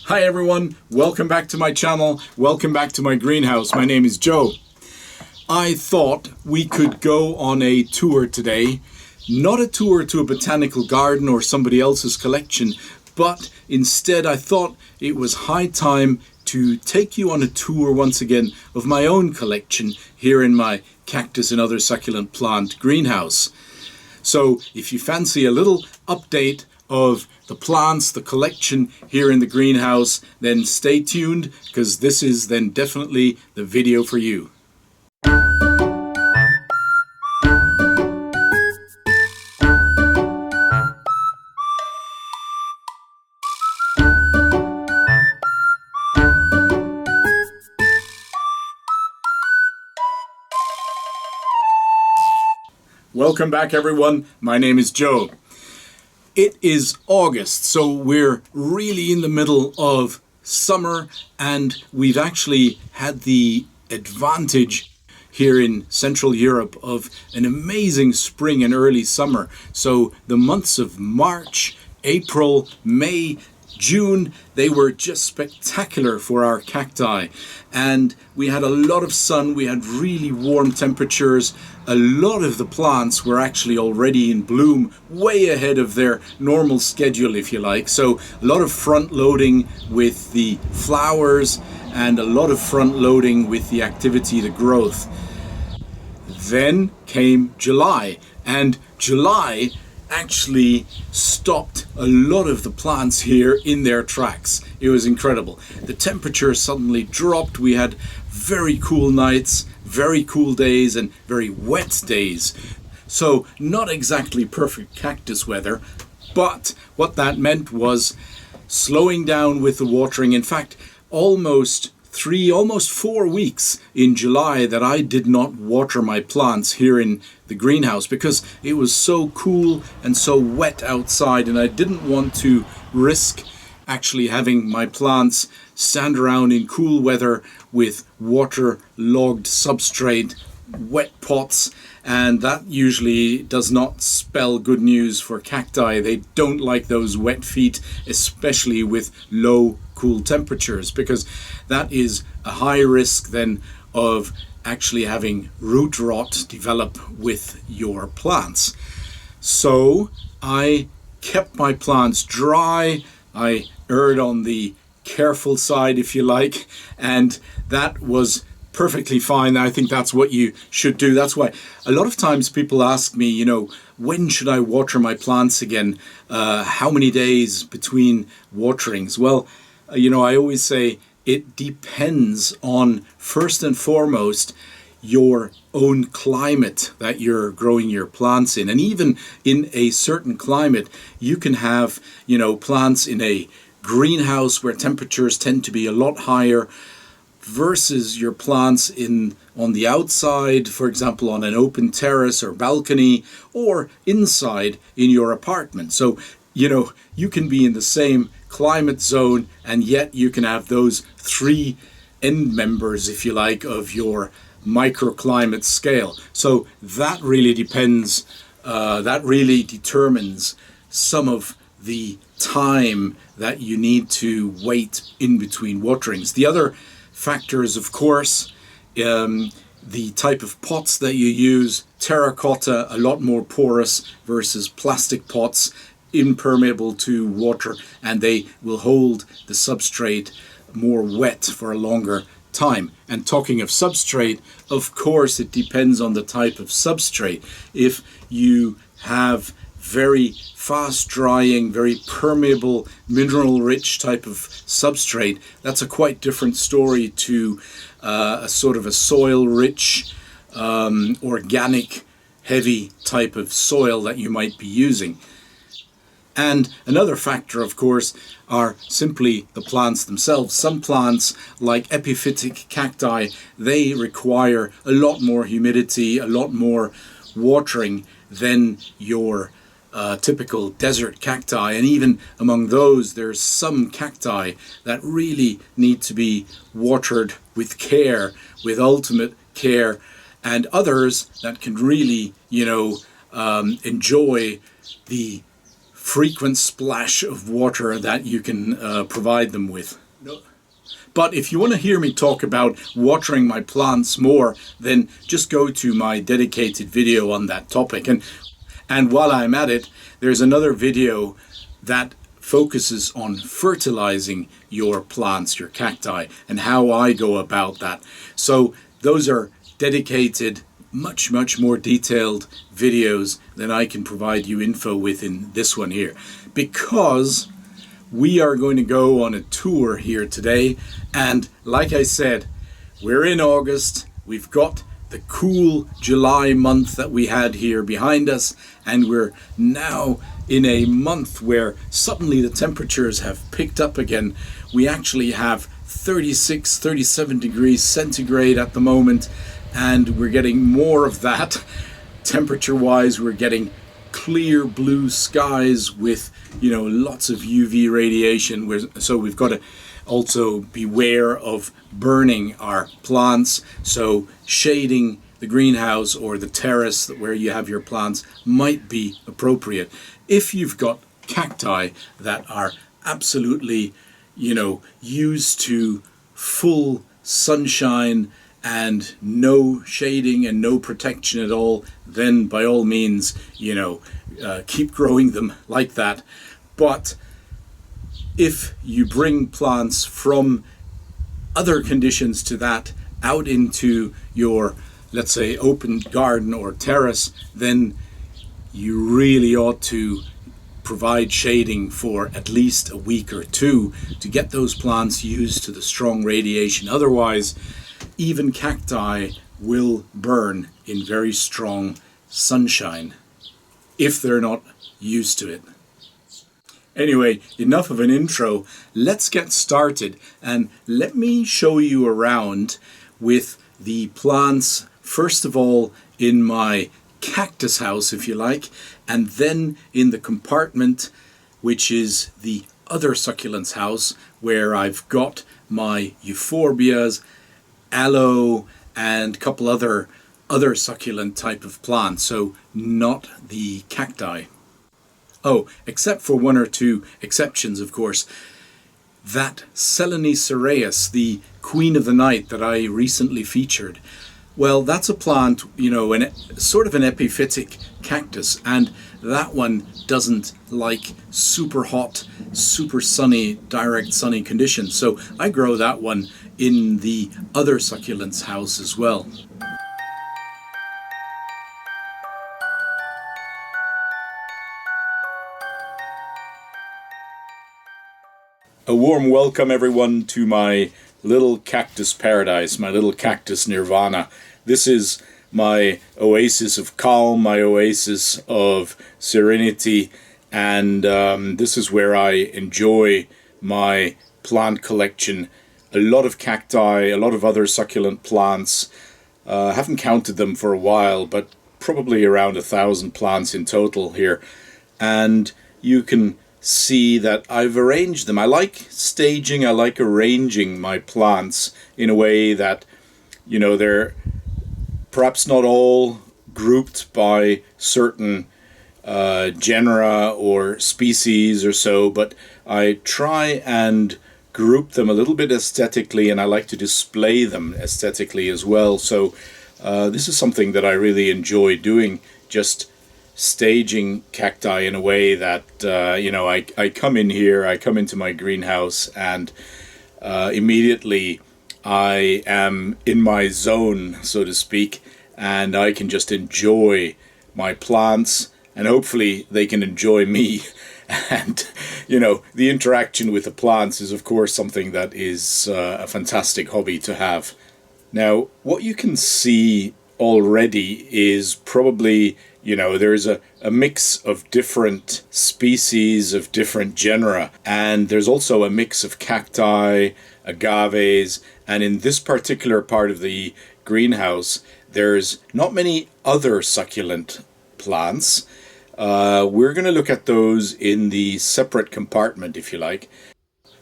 Hi everyone, welcome back to my channel, welcome back to my greenhouse. My name is Joe. I thought we could go on a tour today, not a tour to a botanical garden or somebody else's collection, but instead I thought it was high time to take you on a tour once again of my own collection here in my cactus and other succulent plant greenhouse. So if you fancy a little update of the plants, the collection here in the greenhouse, then stay tuned, because this is then definitely the video for you. Welcome back everyone, my name is Joe. It is August, so we're really in the middle of summer, and we've actually had the advantage here in Central Europe of an amazing spring and early summer. So the months of March, April, May, June, they were just spectacular for our cacti, and we had a lot of sun, we had really warm temperatures. A lot of the plants were actually already in bloom way ahead of their normal schedule, if you like. So a lot of front loading with the flowers and a lot of front loading with the activity, the growth. Then came July, and July actually stopped a lot of the plants here in their tracks. It was incredible. The temperature suddenly dropped. We had very cool nights, very cool days, and very wet days. So not exactly perfect cactus weather, but what that meant was slowing down with the watering. In fact, almost 4 weeks in July that I did not water my plants here in the greenhouse because it was so cool and so wet outside, and I didn't want to risk actually having my plants stand around in cool weather with water-logged substrate, wet pots, and that usually does not spell good news for cacti. They don't like those wet feet, especially with low cool temperatures, because that is a high risk then of actually having root rot develop with your plants. So I kept my plants dry. I erred on the careful side, if you like, and that was perfectly fine. I think that's what you should do. That's why a lot of times people ask me, when should I water my plants again? How many days between waterings? Well, I always say it depends on, first and foremost, your own climate that you're growing your plants in. And even in a certain climate, you can have, plants in a greenhouse where temperatures tend to be a lot higher versus your plants on the outside, for example, on an open terrace or balcony, or inside in your apartment. So, you can be in the same climate zone, and yet you can have those three end members, if you like, of your microclimate scale. So that really depends, that really determines some of the time that you need to wait in between waterings. The other factors, of course, the type of pots that you use. Terracotta, a lot more porous versus plastic pots, impermeable to water, and they will hold the substrate more wet for a longer time. And talking of substrate, of course it depends on the type of substrate. If you have very fast drying, very permeable, mineral rich type of substrate, that's a quite different story to a sort of a soil rich, organic, heavy type of soil that you might be using. And another factor, of course, are simply the plants themselves. Some plants, like epiphytic cacti, they require a lot more humidity, a lot more watering than your typical desert cacti. And even among those, there's some cacti that really need to be watered with care, with ultimate care, and others that can really, enjoy the frequent splash of water that you can provide them with. But if you want to hear me talk about watering my plants more, then just go to my dedicated video on that topic. And while I'm at it, there's another video that focuses on fertilizing your plants, your cacti, and how I go about that. So those are dedicated, much more detailed videos than I can provide you info with in this one here, because we are going to go on a tour here today. And like I said, we're in August. We've got the cool July month that we had here behind us, and we're now in a month where suddenly the temperatures have picked up again. We actually have 36, 37 degrees centigrade at the moment, and we're getting more of that. Temperature-wise, we're getting clear blue skies with, lots of UV radiation. So we've got to also beware of burning our plants. So shading the greenhouse or the terrace where you have your plants might be appropriate. If you've got cacti that are absolutely, used to full sunshine and no shading and no protection at all, then by all means, keep growing them like that. But if you bring plants from other conditions to that out into your, let's say, open garden or terrace, then you really ought to provide shading for at least a week or two to get those plants used to the strong radiation. Otherwise, even cacti will burn in very strong sunshine if they're not used to it. Anyway, enough of an intro. Let's get started, and let me show you around with the plants, first of all in my cactus house, if you like, and then in the compartment which is the other succulents house, where I've got my euphorbias, aloe, and a couple other succulent type of plants, so not the cacti. Oh, except for one or two exceptions, of course. That Echinocereus, the queen of the night that I recently featured, well, that's a plant, sort of an epiphytic cactus, and that one doesn't like super hot, super sunny, direct sunny conditions. So I grow that one in the other succulents house as well. A warm welcome, everyone, to my little cactus paradise, my little cactus nirvana. This is my oasis of calm, my oasis of serenity, and this is where I enjoy my plant collection. A lot of cacti, a lot of other succulent plants. I haven't counted them for a while, but probably around 1,000 plants in total here. And you can see that I've arranged them. I like staging, I like arranging my plants in a way that, they're perhaps not all grouped by certain genera or species or so, but I try and group them a little bit aesthetically, and I like to display them aesthetically as well. So this is something that I really enjoy doing, just staging cacti in a way that, I come in here, I come into my greenhouse, and immediately I am in my zone, so to speak, and I can just enjoy my plants, and hopefully they can enjoy me. And, the interaction with the plants is, of course, something that is a fantastic hobby to have. Now, what you can see already is probably, there's a mix of different species, of different genera, and there's also a mix of cacti, agaves, and in this particular part of the greenhouse, there's not many other succulent plants. We're going to look at those in the separate compartment, if you like.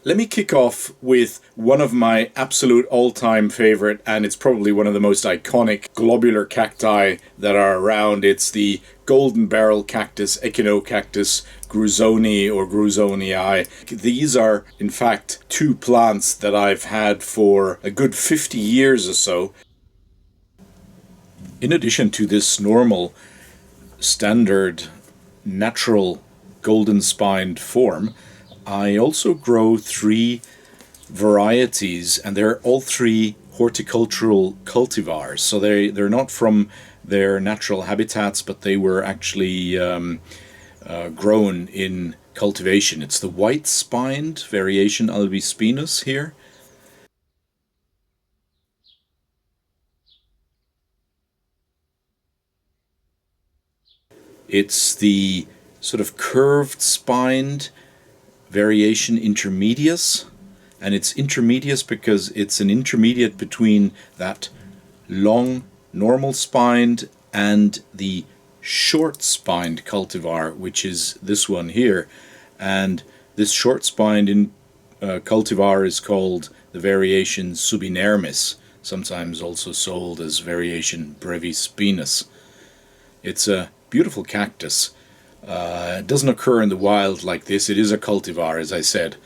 Let me kick off with one of my absolute all-time favorite, and it's probably one of the most iconic globular cacti that are around. It's the golden barrel cactus, Echinocactus gruzoni or gruzonii. These are, in fact, two plants that I've had for a good 50 years or so. In addition to this normal, standard, natural golden-spined form, I also grow three varieties, and they're all three horticultural cultivars. So they're not from their natural habitats, but they were actually grown in cultivation. It's the white-spined variation albispinus here. It's the sort of curved-spined variation intermedius, and it's intermedius because it's an intermediate between that long normal spined and the short spined cultivar, which is this one here. And this short spined cultivar is called the variation subinermis, sometimes also sold as variation brevispinus. It's a beautiful cactus. It doesn't occur in the wild like this. It is a cultivar, as I said,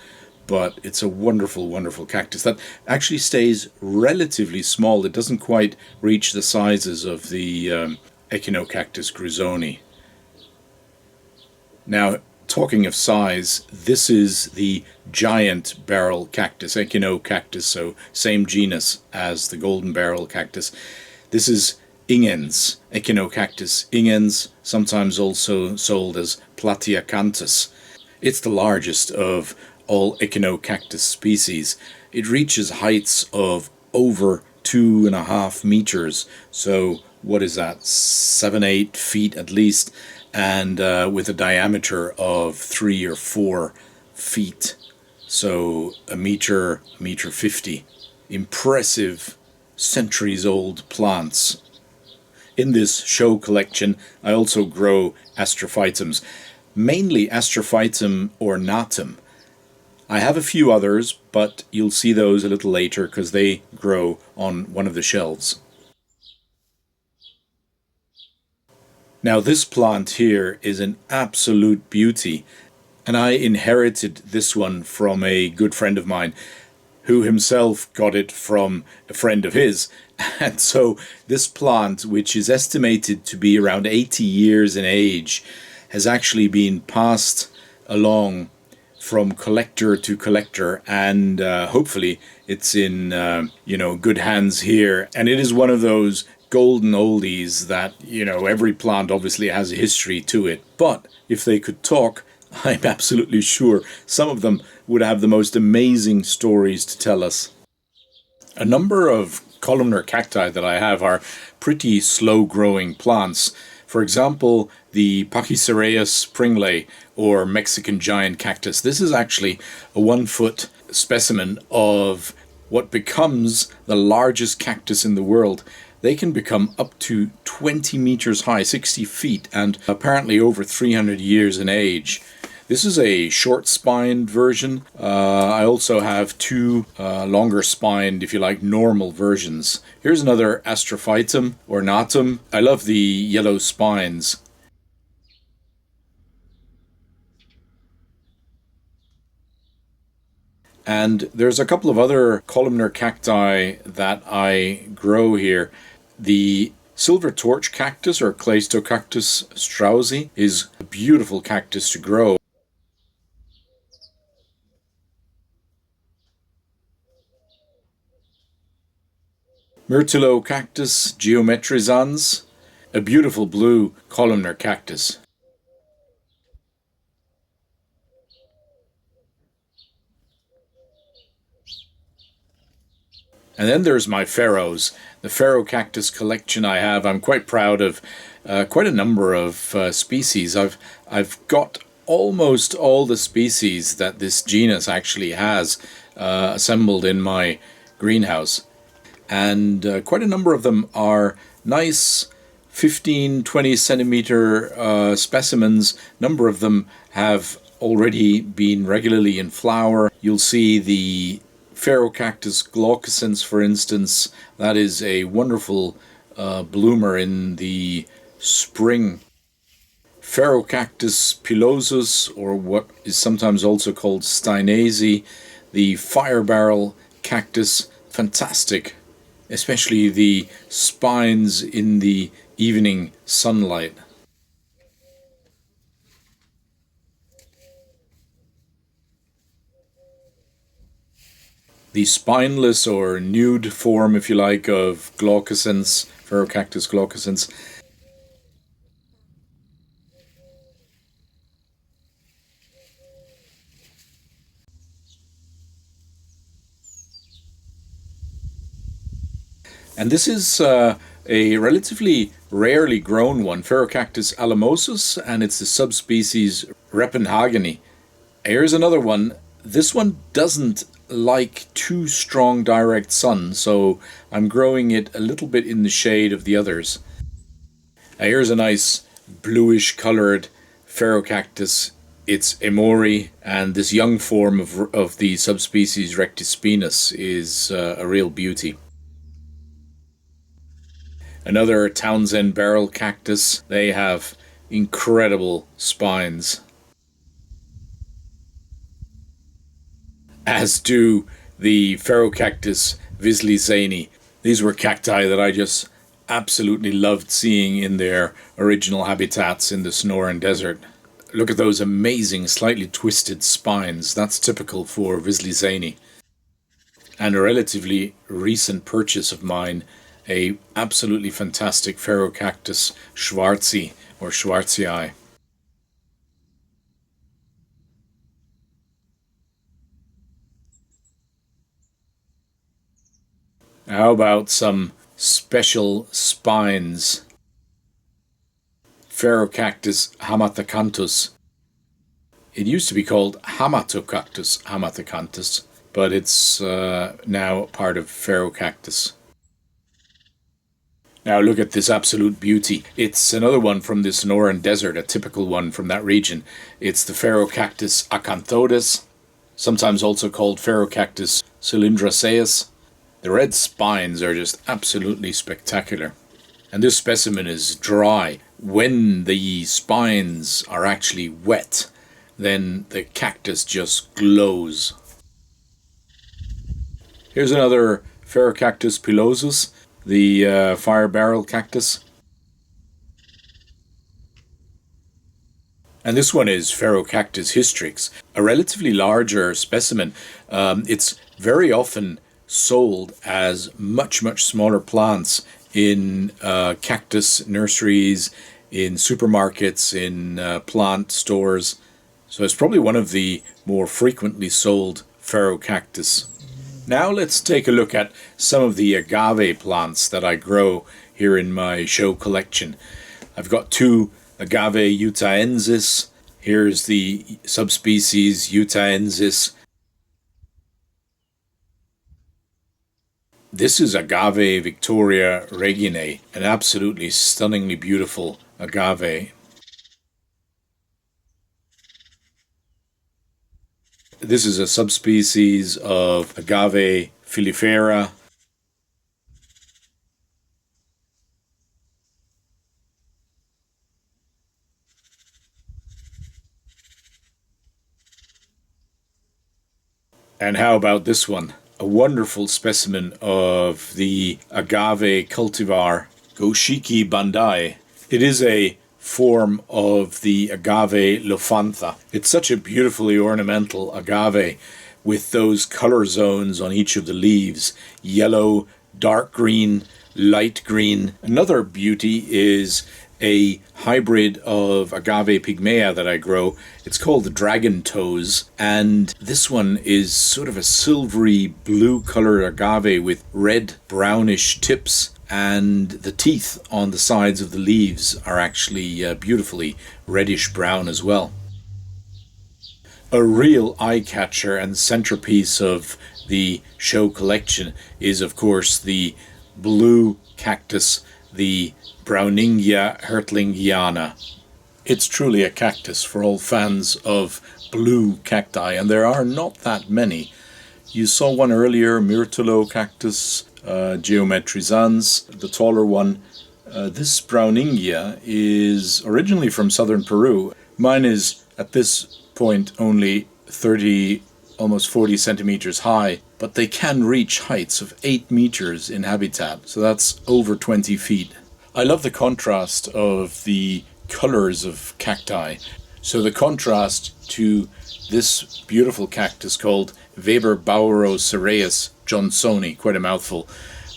but it's a wonderful, wonderful cactus that actually stays relatively small. It doesn't quite reach the sizes of the Echinocactus gruzoni. Now, talking of size, this is the giant barrel cactus, Echinocactus, so same genus as the golden barrel cactus. This is ingens, Echinocactus ingens, sometimes also sold as Platyacanthus. It's the largest of all Echinocactus species. It reaches heights of over 2.5 meters, so what is that, 7-8 feet at least, and with a diameter of 3 or 4 feet, so a meter 50. Impressive, centuries-old plants. In this show collection, I also grow Astrophytums, mainly Astrophytum ornatum. I have a few others, but you'll see those a little later because they grow on one of the shelves. Now this plant here is an absolute beauty, and I inherited this one from a good friend of mine who himself got it from a friend of his. And so this plant, which is estimated to be around 80 years in age, has actually been passed along from collector to collector, and hopefully it's in good hands here. And it is one of those golden oldies that, every plant obviously has a history to it. But if they could talk, I'm absolutely sure some of them would have the most amazing stories to tell us. A number of columnar cacti that I have are pretty slow-growing plants. For example, the Pachycereus pringlei, or Mexican giant cactus. This is actually a 1-foot specimen of what becomes the largest cactus in the world. They can become up to 20 meters high, 60 feet, and apparently over 300 years in age. This is a short-spined version. I also have two longer-spined, if you like, normal versions. Here's another Astrophytum ornatum. I love the yellow spines. And there's a couple of other columnar cacti that I grow here. The silver torch cactus, or Cleistocactus straussii, is a beautiful cactus to grow. Thelocactus geometrizans, a beautiful blue columnar cactus. And then there's my Feros, the Ferocactus collection I have. I'm quite proud of quite a number of species. I've got almost all the species that this genus actually has assembled in my greenhouse. And quite a number of them are nice 15-20 centimeter specimens. A number of them have already been regularly in flower. You'll see the Ferocactus glaucescens, for instance. That is a wonderful bloomer in the spring. Ferocactus pilosus, or what is sometimes also called Steinase, the fire barrel cactus, fantastic, especially the spines in the evening sunlight. The spineless or nude form, if you like, of glaucescens, Ferocactus glaucescens. And this is a relatively rarely grown one, Ferocactus alamosus, and it's the subspecies Repenhageni. Here's another one. This one doesn't like too strong direct sun, so I'm growing it a little bit in the shade of the others. Here's a nice bluish colored Ferocactus. It's Emori, and this young form of the subspecies Rectispinus is a real beauty. Another Townsend barrel cactus. They have incredible spines, as do the Ferocactus vislisani. These were cacti that I just absolutely loved seeing in their original habitats in the Sonoran Desert. Look at those amazing, slightly twisted spines. That's typical for vislisani. And a relatively recent purchase of mine, a absolutely fantastic Ferocactus schwarzi or schwarzii. How about some special spines? Ferocactus hamathacanthus. It used to be called Hamatocactus hamathacanthus, but it's now part of Ferocactus. Now look at this absolute beauty. It's another one from the Sonoran Desert, a typical one from that region. It's the Ferocactus acanthodes, sometimes also called Ferocactus cylindroceus. The red spines are just absolutely spectacular. And this specimen is dry. When the spines are actually wet, then the cactus just glows. Here's another Ferocactus pilosus, the fire barrel cactus. And this one is Ferocactus hystrix, a relatively larger specimen. It's very often sold as much smaller plants in cactus nurseries, in supermarkets, in plant stores. So it's probably one of the more frequently sold Ferocactus. Now let's take a look at some of the agave plants that I grow here in my show collection. I've got two Agave utaensis. Here's the subspecies utaensis. This is Agave Victoria reginae, an absolutely stunningly beautiful agave. This is a subspecies of Agave filifera. And how about this one? A wonderful specimen of the agave cultivar Goshiki bandai. It is a form of the agave Lophantha. It's such a beautifully ornamental agave with those color zones on each of the leaves: yellow, dark green, light green. Another beauty is a hybrid of Agave pygmaea that I grow. It's called the dragon toes, and this one is sort of a silvery blue colored agave with red brownish tips, and the teeth on the sides of the leaves are actually beautifully reddish brown as well. A real eye catcher and centerpiece of the show collection is, of course, the blue cactus, the Browningia hertlingiana. It's truly a cactus for all fans of blue cacti, and there are not that many. You saw one earlier, Thelocactus geometrizans, the taller one. This Browningia is originally from southern Peru. Mine is at this point only 30, almost 40 centimeters high, but they can reach heights of 8 meters in habitat, so that's over 20 feet. I love the contrast of the colors of cacti. So the contrast to this beautiful cactus called Weber-Bauerocereus johnsoni, quite a mouthful,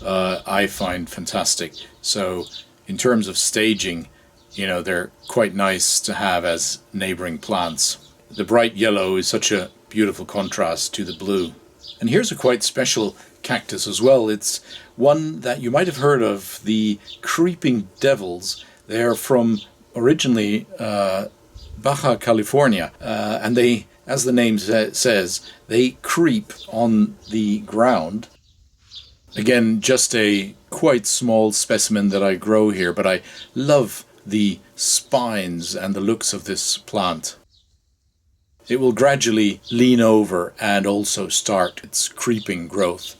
I find fantastic. So in terms of staging, they're quite nice to have as neighboring plants. The bright yellow is such a beautiful contrast to the blue. And here's a quite special cactus as well. It's one that you might have heard of, the creeping devils. They're from originally Baja California, and they, as the name says, they creep on the ground. Again, just a quite small specimen that I grow here, but I love the spines and the looks of this plant. It will gradually lean over and also start its creeping growth.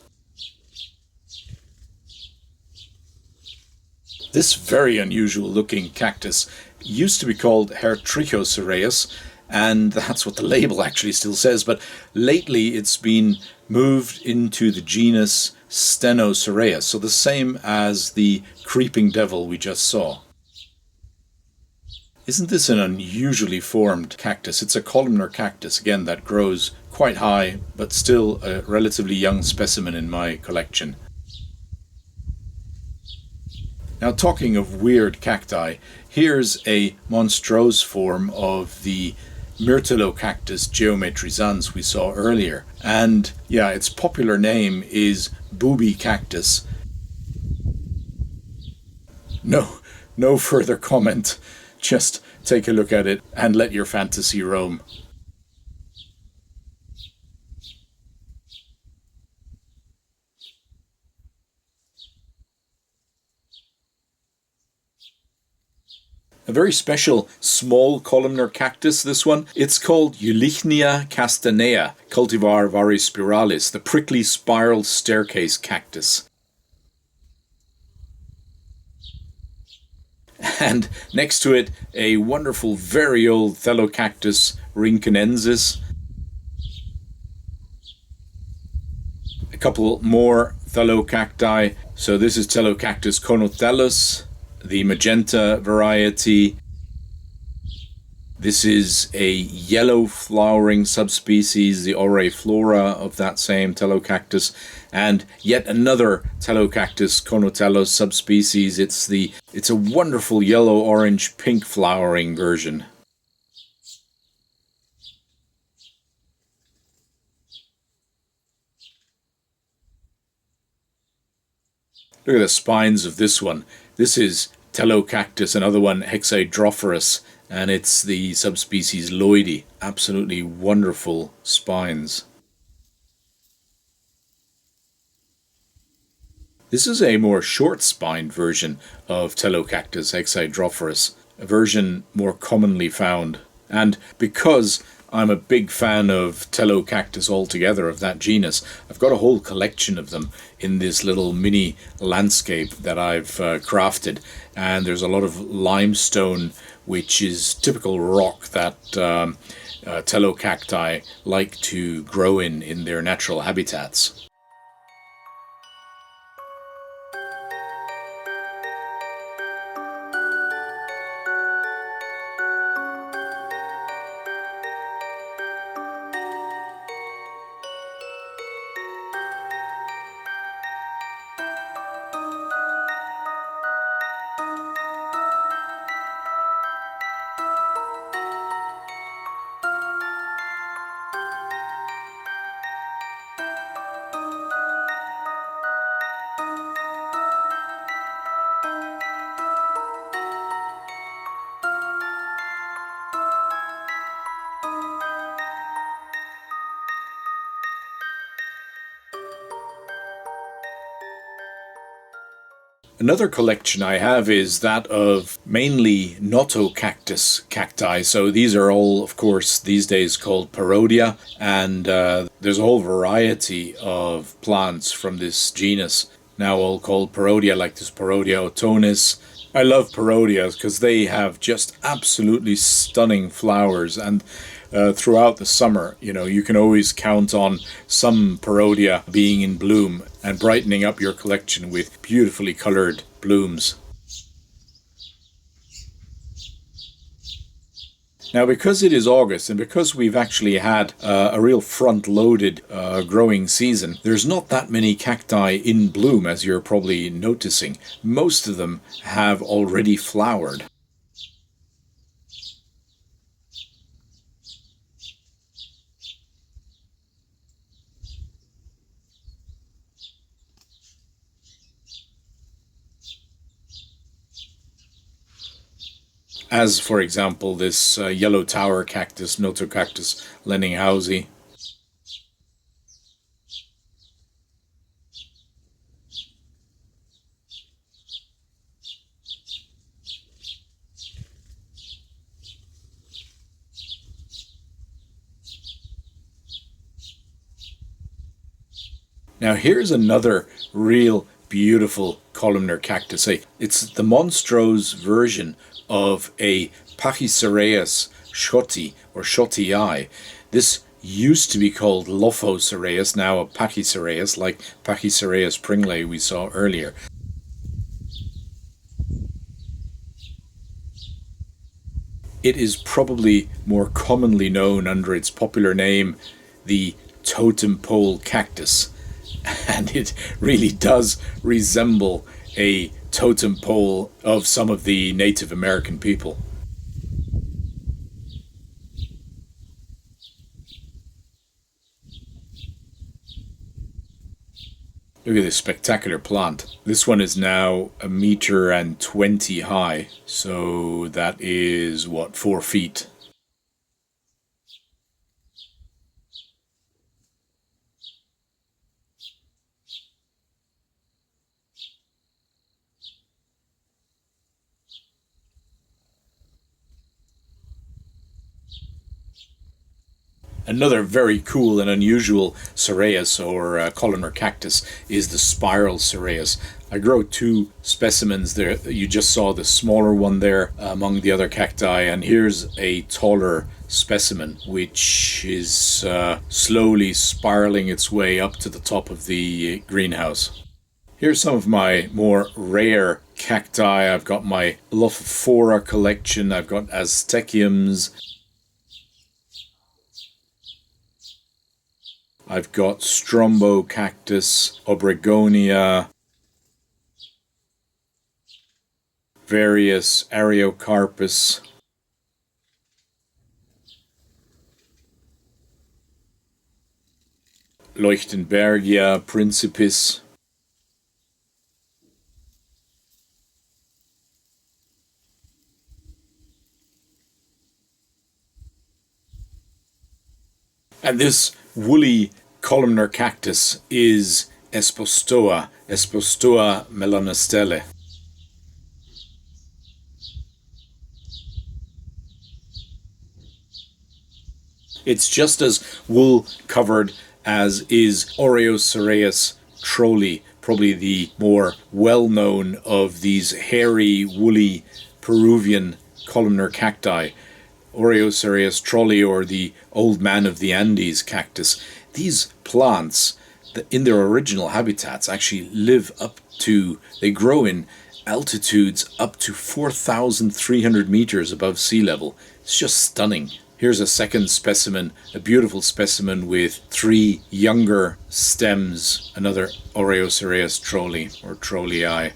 This very unusual looking cactus used to be called Trichocereus, and that's what the label actually still says, but lately it's been moved into the genus Stenocactus, so the same as the creeping devil we just saw. Isn't this an unusually formed cactus? It's a columnar cactus, again, that grows quite high, but still a relatively young specimen in my collection. Now, talking of weird cacti, here's a monstrose form of the Thelocactus geometrizans we saw earlier. And yeah, its popular name is booby cactus. No further comment. Just take a look at it and let your fantasy roam. A very special small columnar cactus, this one. It's called Eulychnia castanea, cultivar varispiralis, the prickly spiral staircase cactus. And next to it, a wonderful, very old Thelocactus rinconensis. A couple more Thelocacti. So this is Thelocactus conotellus, the magenta variety. This is a yellow flowering subspecies, the auriflora of that same Thelocactus, and yet another Thelocactus conotellus subspecies. It's a wonderful yellow, orange, pink flowering version. Look at the spines of this one. This is Thelocactus, another one Hexadrophorus, and it's the subspecies Lloydii. Absolutely wonderful spines. This is a more short-spined version of Thelocactus Hexadrophorus, a version more commonly found. And because I'm a big fan of Thelocactus altogether, of that genus, I've got a whole collection of them in this little mini landscape that I've crafted. And there's a lot of limestone, which is typical rock that Thelocacti like to grow in their natural habitats. Another collection I have is that of mainly Notocactus cacti. So these are all, of course, these days called Parodia, and there's a whole variety of plants from this genus, now all called Parodia, like this Parodia autonis. I love Parodias because they have just absolutely stunning flowers, and throughout the summer, you can always count on some Parodia being in bloom and brightening up your collection with beautifully colored blooms. Now, because it is August and because we've actually had a real front-loaded growing season, there's not that many cacti in bloom, as you're probably noticing. Most of them have already flowered. As, for example, this yellow tower cactus, Notocactus lenninghausi. Now here's another real beautiful columnar cactus. It's the monstrose version of a Pachycereus schotti or schottii. This used to be called Lophocereus, now a Pachycereus, like Pachycereus pringlei we saw earlier. It is probably more commonly known under its popular name, the totem pole cactus, and it really does resemble a totem pole of some of the Native American people. Look at this spectacular plant. This one is now 1.20 meters high, so that is, what, 4 feet? Another very cool and unusual cereus or columnar cactus is the spiral cereus. I grow 2 specimens there. You just saw the smaller one there among the other cacti, and here's a taller specimen which is slowly spiraling its way up to the top of the greenhouse. Here's some of my more rare cacti. I've got my Lophophora collection. I've got Aztekiums. I've got Strombocactus, Obregonia, various Ariocarpus, Leuchtenbergia principis, and this woolly columnar cactus is Espostoa melanostele. It's just as wool covered as is Eriosyce trolli, probably the more well-known of these hairy, woolly Peruvian columnar cacti. Eriosyce trolli, or the old man of the Andes cactus. These plants, in their original habitats, actually they grow in altitudes up to 4,300 meters above sea level. It's just stunning. Here's a second specimen, a beautiful specimen with 3 younger stems, another Eriosyce trolli or trollii.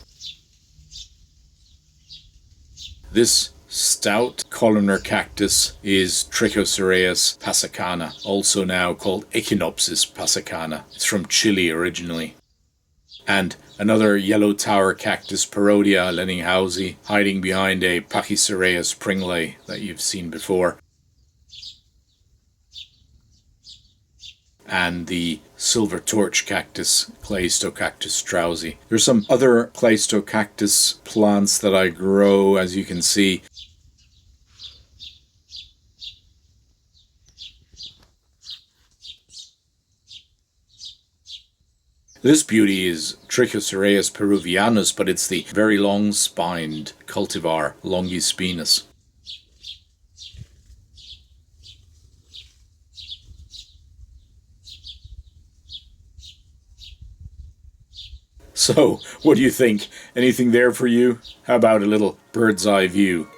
This stout columnar cactus is Trichocereus passacana, also now called Echinopsis passacana. It's from Chile originally. And another yellow tower cactus, Parodia lenninghausi, hiding behind a Pachycereus pringlei that you've seen before. And the silver torch cactus, Cleistocactus straussii. There's some other Cleistocactus plants that I grow, as you can see. This beauty is Trichocereus peruvianus, but it's the very long-spined cultivar longispinus. So, what do you think? Anything there for you? How about a little bird's eye view?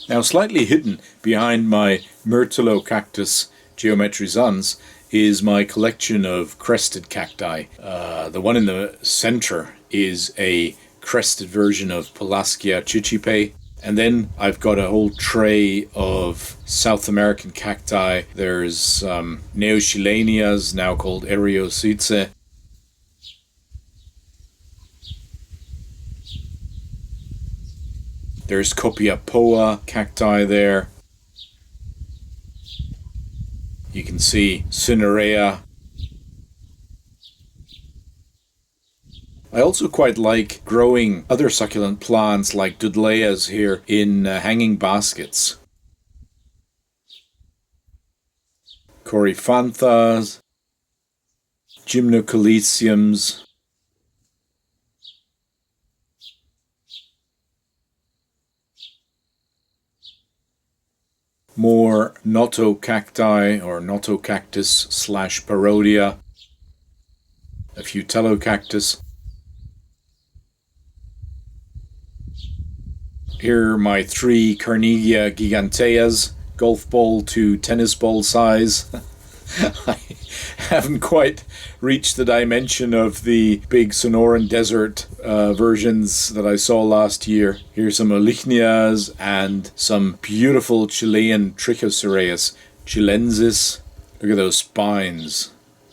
Now, slightly hidden behind my Thelocactus geometrizans is my collection of crested cacti. The one in the center is a crested version of Pelasgia chichipe. And then I've got a whole tray of South American cacti. There's Neochilenias, now called Eriosyce. There's Copiapoa cacti there. You can see Cinerea. I also quite like growing other succulent plants like Dudleyas here in hanging baskets. Coryphanthas, Gymnocalyciums, more Notocacti or Notocactus / Parodia, a few Thelocactus. Here are my 3 Carnegie giganteas, golf ball to tennis ball size. I haven't quite reached the dimension of the big Sonoran Desert versions that I saw last year. Here's some Eulychnias and some beautiful Chilean Trichocereus chilensis. Look at those spines.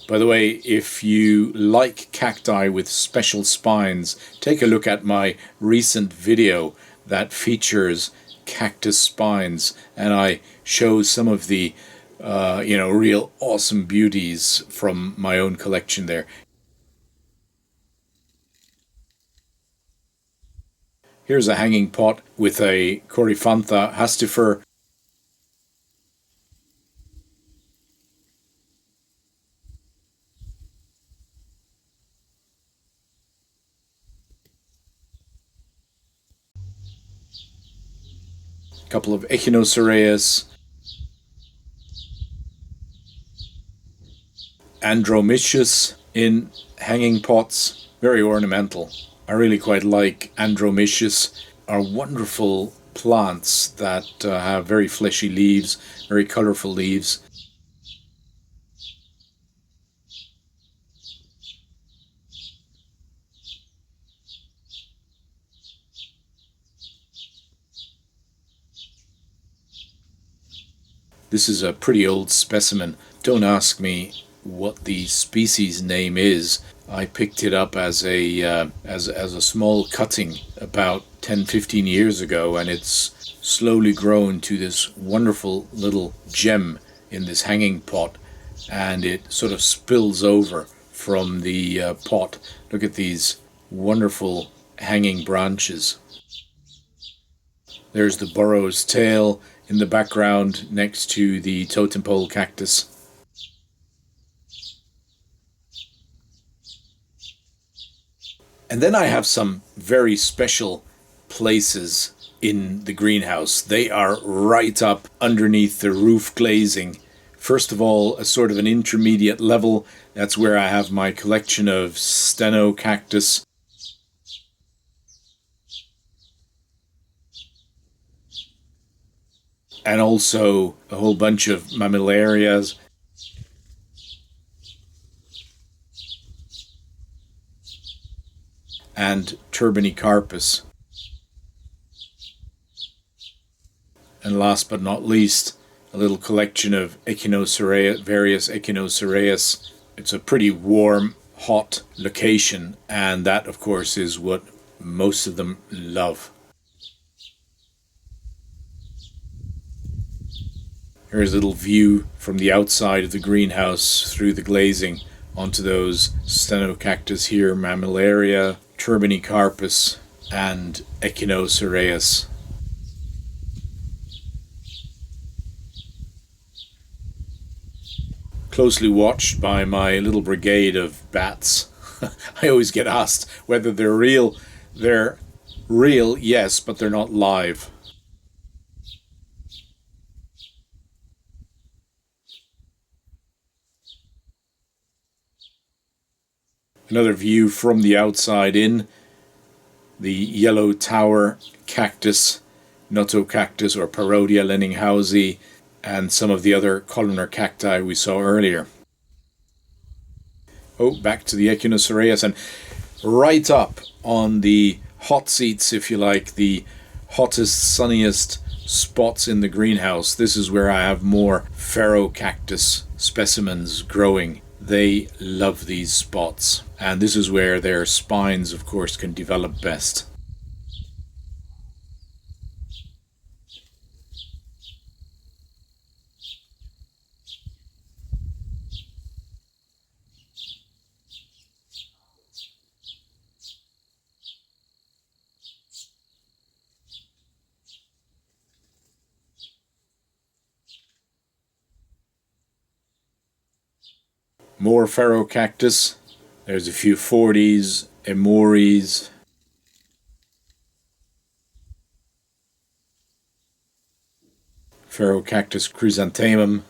By the way, if you like cacti with special spines, take a look at my recent video that features cactus spines, and I show some of the real awesome beauties from my own collection there. Here's a hanging pot with a Coryphantha hastifer. A couple of Echinocereus. Andromitius in hanging pots, very ornamental. I really quite like Andromitius, are wonderful plants that have very fleshy leaves, very colorful leaves. This is a pretty old specimen. Don't ask me what the species name is. I picked it up as a small cutting about 10-15 years ago, and it's slowly grown to this wonderful little gem in this hanging pot, and it sort of spills over from the pot. Look at these wonderful hanging branches. There's the burrow's tail in the background next to the totem pole cactus. And then I have some very special places in the greenhouse. They are right up underneath the roof glazing. First of all, a sort of an intermediate level. That's where I have my collection of Stenocactus. And also a whole bunch of Mammillarias. And Ariocarpus. And last but not least, a little collection of Echinocereus, various Echinocereus. It's a pretty warm, hot location, and that, of course, is what most of them love. Here's a little view from the outside of the greenhouse through the glazing onto those Stenocactus here, Mammillaria, Ariocarpus, and Echinocereus. Closely watched by my little brigade of bats. I always get asked whether they're real. They're real, yes, but they're not live. Another view from the outside in. The yellow tower cactus, Notocactus or Parodia Lenninghausi, and some of the other columnar cacti we saw earlier. Oh, back to the Echinocereus, and right up on the hot seats, if you like, the hottest, sunniest spots in the greenhouse. This is where I have more Ferocactus specimens growing. They love these spots, and this is where their spines, of course, can develop best. More Ferocactus. There's a few 40s, Emories. Ferocactus chrysanthemum.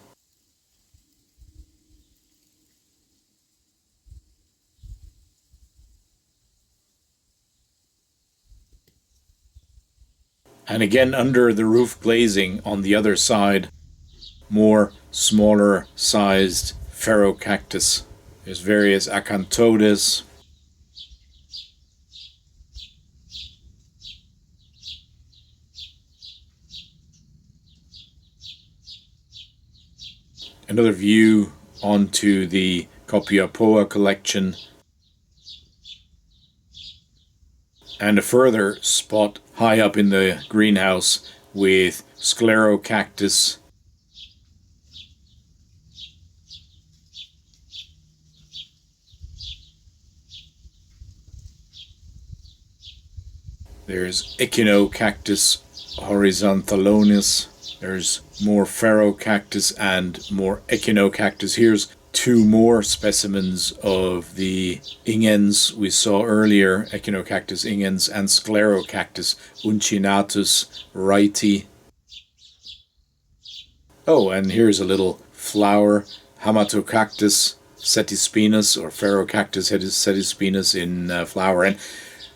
And again under the roof glazing on the other side, more smaller sized Ferocactus. There's various Acanthodes. Another view onto the Copiapoa collection. And a further spot high up in the greenhouse with Sclerocactus. There's Echinocactus horizontalonis. There's more Ferocactus and more Echinocactus. Here's two more specimens of the ingens we saw earlier, Echinocactus ingens and Sclerocactus uncinatus wrighti. Oh, and here's a little flower, Haematocactus setispinus or Ferocactus setispinus in flower. And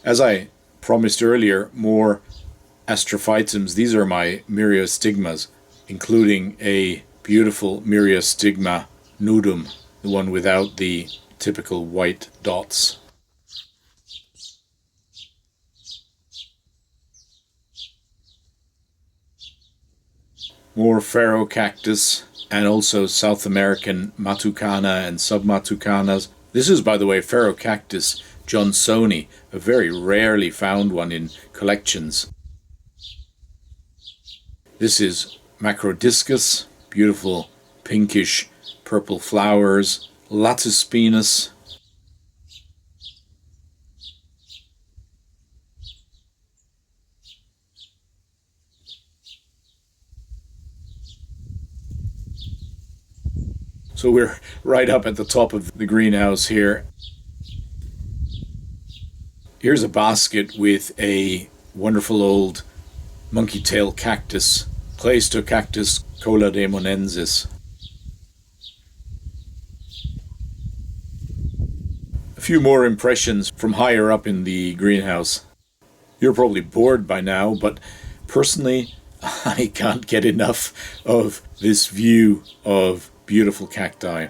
as I promised earlier, more Astrophytums. These are my myriostigmas, including a beautiful myriostigma nudum, the one without the typical white dots. More Ferocactus and also South American Matucana and Submatucanas. This is, by the way, Ferocactus johnsoni, a very rarely found one in collections. This is Macrodiscus, beautiful pinkish purple flowers. Latuspinus, So we're right up at the top of the greenhouse here. Here's a basket with a wonderful old monkey tail cactus, Cleistocactus colademonensis. A few more impressions from higher up in the greenhouse. You're probably bored by now, but personally, I can't get enough of this view of beautiful cacti.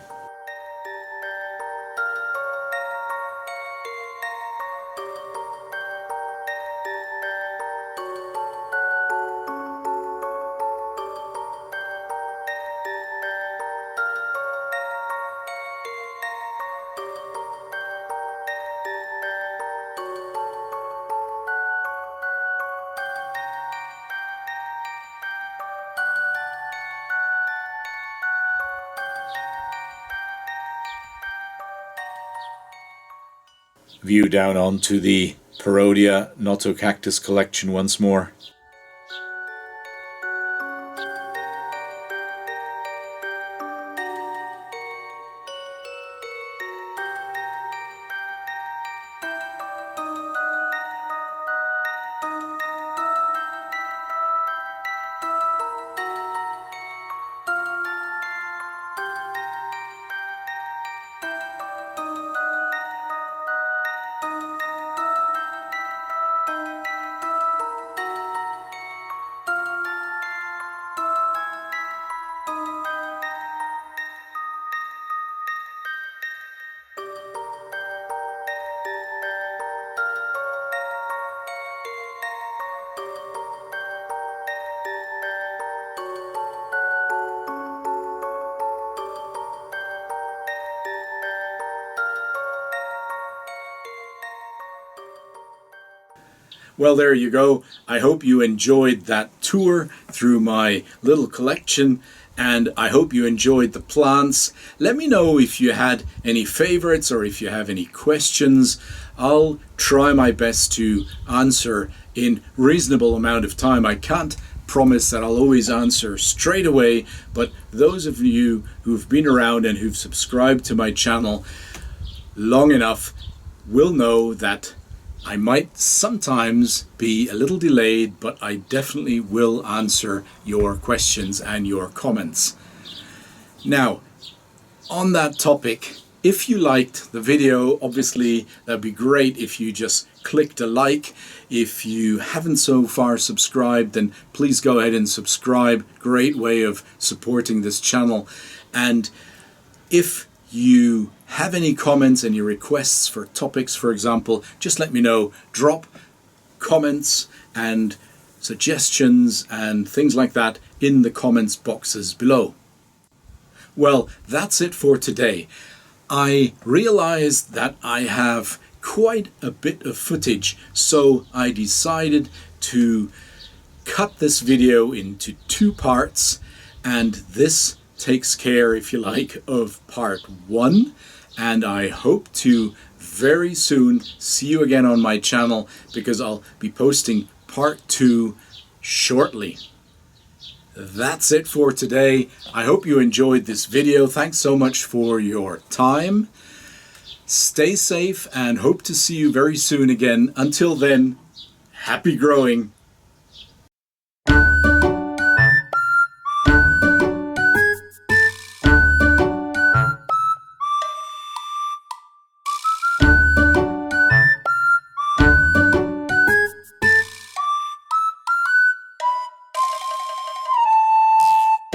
View down onto the Parodia Notocactus collection once more. Well, there you go. I hope you enjoyed that tour through my little collection, and I hope you enjoyed the plants. Let me know if you had any favorites or if you have any questions. I'll try my best to answer in reasonable amount of time. I can't promise that I'll always answer straight away, but those of you who've been around and who've subscribed to my channel long enough will know that I might sometimes be a little delayed, but I definitely will answer your questions and your comments. Now, on that topic, if you liked the video, obviously that'd be great if you just clicked a like. If you haven't so far subscribed, then please go ahead and subscribe. Great way of supporting this channel. And if you have any comments, any requests for topics, for example, just let me know. Drop comments and suggestions and things like that in the comments boxes below. Well, that's it for today. I realized that I have quite a bit of footage, so I decided to cut this video into two parts, and this takes care, if you like, of part one. And I hope to very soon see you again on my channel, because I'll be posting part two shortly. That's it for today. I hope you enjoyed this video. Thanks so much for your time. Stay safe and hope to see you very soon again. Until then, happy growing.